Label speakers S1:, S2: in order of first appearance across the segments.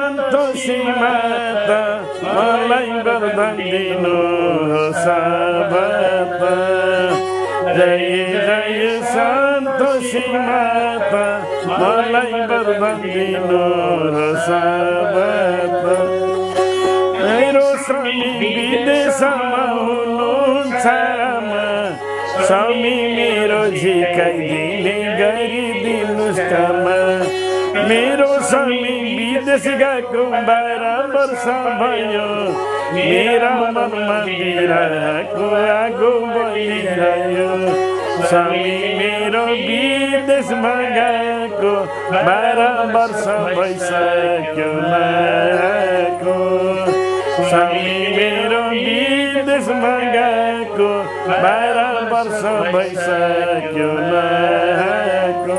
S1: सन्तोषी माता मलाई वरदान दिनुहोस् माता जय जय सन्तोषी माता मलाई वरदान दिनुहोस् माता मेरो स्वामी विदेशमा हुनुहुन्छ स्वामी मेरो झिकाइदिने गरिदिनुस् कामा मेरो स्वामी विदेश गएको 12 वर्ष भयो मेरा मनमा बिरहको आगो बलिरह्यो स्वामी मेरो विदेशमा गएको 12 वर्ष भइसक्यो नाको स्वामी मेरो विदेशमा गएको 12 वर्ष भइसक्यो नाको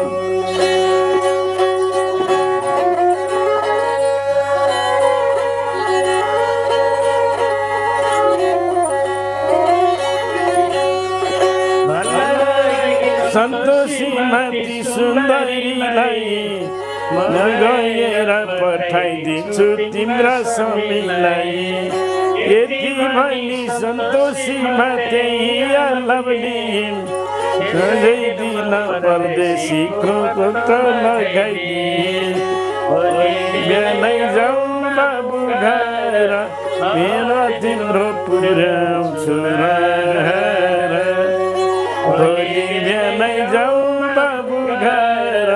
S1: सन्तोषी माथि सुन्दरीलाई म गएर पठाइदिन्छु तिम्रा स्वामीलाई यति भनी सन्तोषी माथि लभलिन् दिन परदेशीको त लगाइदिन् बिहानै जाउँ बाबु घर मेरो तिम्रो पुर्याउँछु भोलि बिहानै जाउँ बाबु घर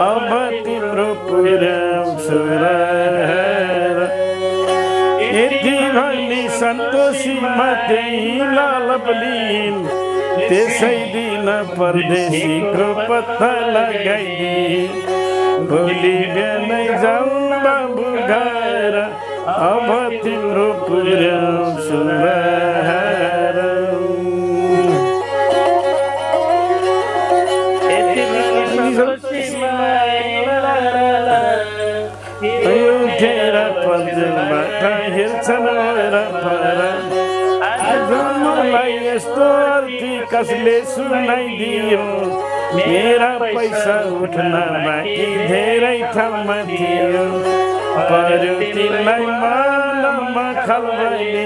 S1: अब तिम्रो पुर्याउँछु यति भनी सन्तोषी माथि लभलिन् त्यसै दिन परदेशीको पत्ता लगाइदिन् भोलि बिहानै जाउँ बाबु घर अब तिम्रो पुर्याउँछु उठेर पन्जुबाट हेर्छन् वरपर आज मलाई यस्तो अर्थी कसले सुनाइदियो मेरा पैसा उठ्न बाँकी धेरै ठाउँमा थियो पर्यो तिमीलाई मनमा खलबली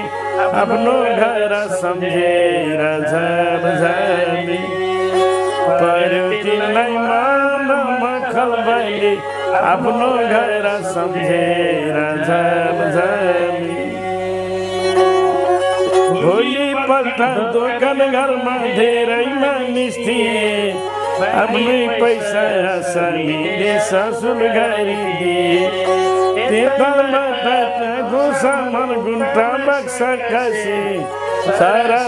S1: आफ्नो घर सम्झेर झर्झरी पर्यो तिमीलाई मनमा खलबली आफ्नो घर सम्झेर झर्झरी भोलिपल्ट दोकान घरमा धेरै मानिस थिए आफ्नै पैसा सानीले ससुल गरिदिए त्यताबाट सामान गुन्टा बक्सा खसी सारा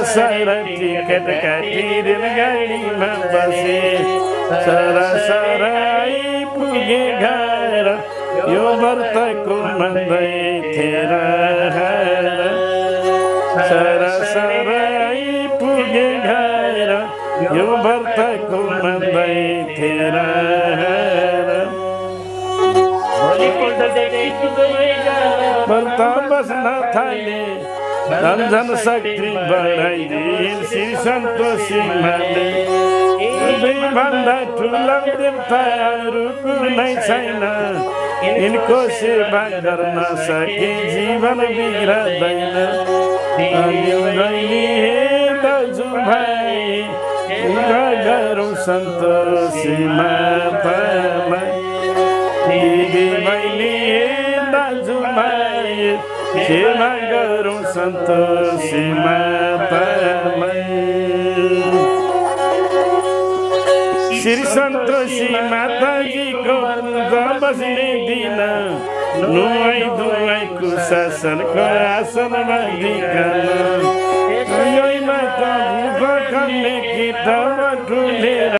S1: टिकट काटी रेलगाडीमा बसे सारा आइपुगे घर यो व्रतको मन्दै थिएर सारा आइपुगे घर यो व्रतको मन्दै थिएर व्रत बस्न थाले रञ्जन शक्ति बढाइदिन् श्री सन्तोषी माले भन्दा ठुला देवताहरू कुनै छैन यिनको सेवा गर्न सके जीवन बिग्रदैन हे दाजुभाइ गरौँ सन्तोषी मातालाई दिदी बहिनी हे दाजुभाइ सेवा गरौँ सन्तोषी मातालाई श्री सन्तोषी माताजीको पूजा बस्ने दिन नुहाई धुवाईको शासनको आसनमा दिकन यो माता भूख खाने कि ठुलेर